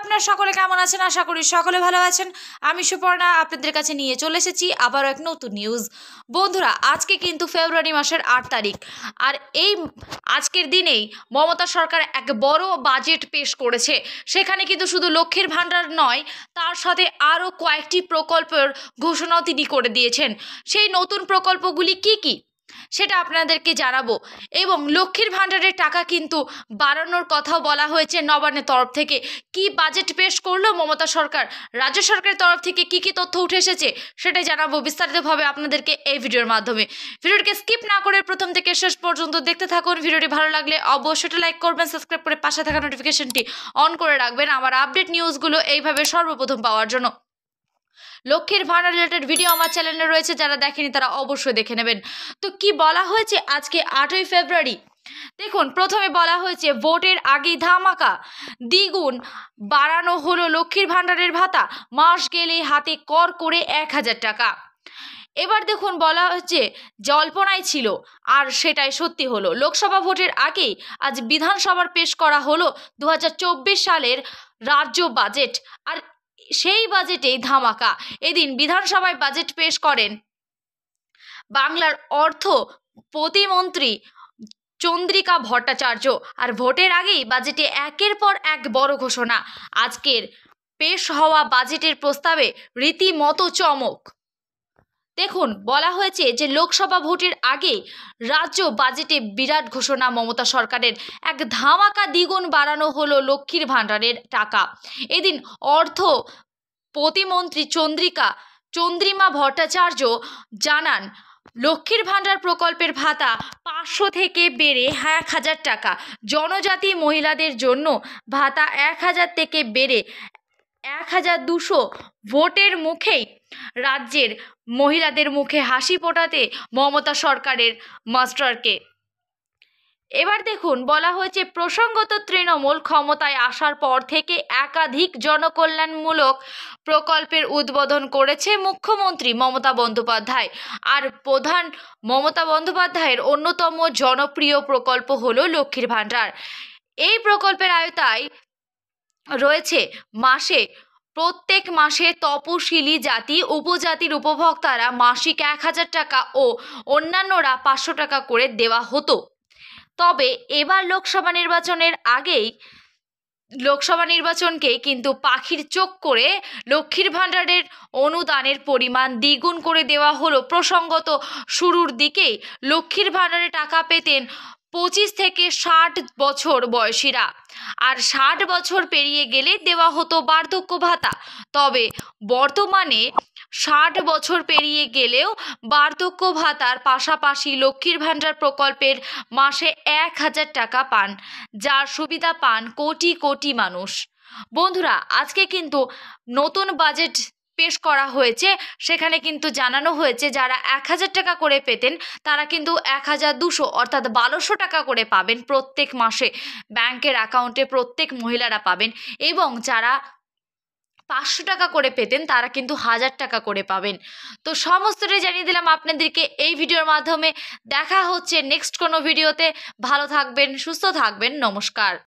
আপনারা সকলে কেমন আছেন? আশা করি সকলে ভালো আছেন। আমি সুপর্ণা আপনাদের কাছে নিয়ে চলে এসেছি আবারও এক নতুন নিউজ। বন্ধুরা, আজকে কিন্তু ফেব্রুয়ারি মাসের 8 তারিখ, আর এই আজকের দিনেই মমতা সরকার এক বড় বাজেট পেশ করেছে। সেখানে কিন্তু শুধু লক্ষ্মীর ভাণ্ডার নয়, তার সাথে আরও কয়েকটি প্রকল্পের ঘোষণাও তিনি করে দিয়েছেন। সেই নতুন প্রকল্পগুলি কি কি সেটা আপনাদেরকে জানাবো, এবং লক্ষ্মীর ভাণ্ডারের টাকা কিন্তু বাড়ানোর কথাও বলা হয়েছে নবান্নের তরফ থেকে। কি বাজেট পেশ করলো মমতা সরকার, রাজ্য সরকারের তরফ থেকে কি কি তথ্য উঠে এসেছে সেটাই জানাবো বিস্তারিতভাবে আপনাদেরকে এই ভিডিওর মাধ্যমে। ভিডিওটিকে স্কিপ না করে প্রথম থেকে শেষ পর্যন্ত দেখতে থাকুন। ভিডিওটি ভালো লাগলে অবশ্যই লাইক করবেন, সাবস্ক্রাইব করে পাশে থাকা নোটিফিকেশনটি অন করে রাখবেন আমার আপডেট নিউজগুলো এইভাবে সর্বপ্রথম পাওয়ার জন্য। লক্ষ্মীর ভাণ্ডার রিলেটেড ভিডিও আমার চ্যানেলে রয়েছে, যারা দেখেনি তারা অবশ্যই দেখে নেবেন। তো কি বলা হয়েছে আজকে 8ই ফেব্রুয়ারি, দেখুন। প্রথমে বলা হয়েছে ভোটের আগেই ধামাকা, দ্বিগুণ বাড়ানো হলো লক্ষ্মীর ভাণ্ডারের ভাতা, মাস গেলে হাতে কর করে 1000 টাকা। এবার দেখুন বলা হচ্ছে জল্পনাই ছিল আর সেটাই সত্যি হলো। লোকসভা ভোটের আগেই আজ বিধানসভার পেশ করা হলো 2024 সালের রাজ্য বাজেট, আর সেই বাজেটেই ধামাকা। এদিন বিধানসভায় বাজেট পেশ করেন বাংলার অর্থ প্রতিমন্ত্রী চন্দ্রিকা ভট্টাচার্য। আর ভোটের আগেই বাজেটে একের পর এক বড় ঘোষণা। আজকের পেশ হওয়া বাজেটের প্রস্তাবে রীতিমতো চমক। দেখুন বলা হয়েছে যে লোকসভা ভোটের আগে রাজ্য বাজেটে বিরাট ঘোষণা মমতা সরকারের, এক ধামাকা দ্বিগুণ বাড়ানো হলো লক্ষ্মীর ভাণ্ডারের টাকা। এদিন অর্থ প্রতিমন্ত্রী চন্দ্রিমা ভট্টাচার্য জানান, লক্ষ্মীর ভাণ্ডার প্রকল্পের ভাতা 500 থেকে বেড়ে 1000 টাকা, জনজাতি মহিলাদের জন্য ভাতা 1000 থেকে বেড়ে 1200। ভোটের মুখেই রাজ্যের মহিলাদের মুখে হাসি ফোটাতে মমতা সরকারের মাস্টারকে। এবার দেখুন বলা হয়েছে প্রসঙ্গত তৃণমূল ক্ষমতায় আসার পর থেকে একাধিক জনকল্যাণমূলক প্রকল্পের উদ্বোধন করেছে মুখ্যমন্ত্রী মমতা বন্দ্যোপাধ্যায়। আর প্রধান মমতা বন্দ্যোপাধ্যায়ের অন্যতম জনপ্রিয় প্রকল্প হলো লক্ষ্মীর ভাণ্ডার। এই প্রকল্পের আওতায় রয়েছে প্রত্যেক মাসে তপশিলি জাতি উপজাতির উপভোক্তারা মাসিক 1000 টাকা ও অন্যান্যরা 500 টাকা করে দেওয়া হতো। তবে এবার লোকসভা নির্বাচনকে কিন্তু পাখির চোখ করে লক্ষ্মীর ভাণ্ডারের অনুদানের পরিমাণ দ্বিগুণ করে দেওয়া হলো। প্রসঙ্গত শুরুর দিকেই লক্ষ্মীর ভাণ্ডারে টাকা পেতেন 25 থেকে 60 বছর বয়সীরা, আর 60 বছর পেরিয়ে গেলে দেওয়া হতো বার্ধক্য ভাতা। তবে বর্তমানে 60 বছর পেরিয়ে গেলেও বার্ধক্য ভাতার পাশাপাশি লক্ষ্মীর ভাণ্ডার প্রকল্পের মাসে 1000 টাকা পান, যার সুবিধা পান কোটি কোটি মানুষ। বন্ধুরা, আজকে কিন্তু নতুন বাজেট পেশ করা হয়েছে। সেখানে কিন্তু জানানো হয়েছে যারা 1000 টাকা করে পেতেন তারা কিন্তু 1200 অর্থাৎ 1200 টাকা করে পাবেন প্রত্যেক মাসে ব্যাংকের অ্যাকাউন্টে, প্রত্যেক মহিলারা পাবেন। এবং যারা 500 টাকা করে পেতেন তারা কিন্তু 1000 টাকা করে পাবেন। তো সমস্তটাই জানিয়ে দিলাম আপনাদেরকে এই ভিডিওর মাধ্যমে। দেখা হচ্ছে নেক্সট কোনো ভিডিওতে। ভালো থাকবেন, সুস্থ থাকবেন, নমস্কার।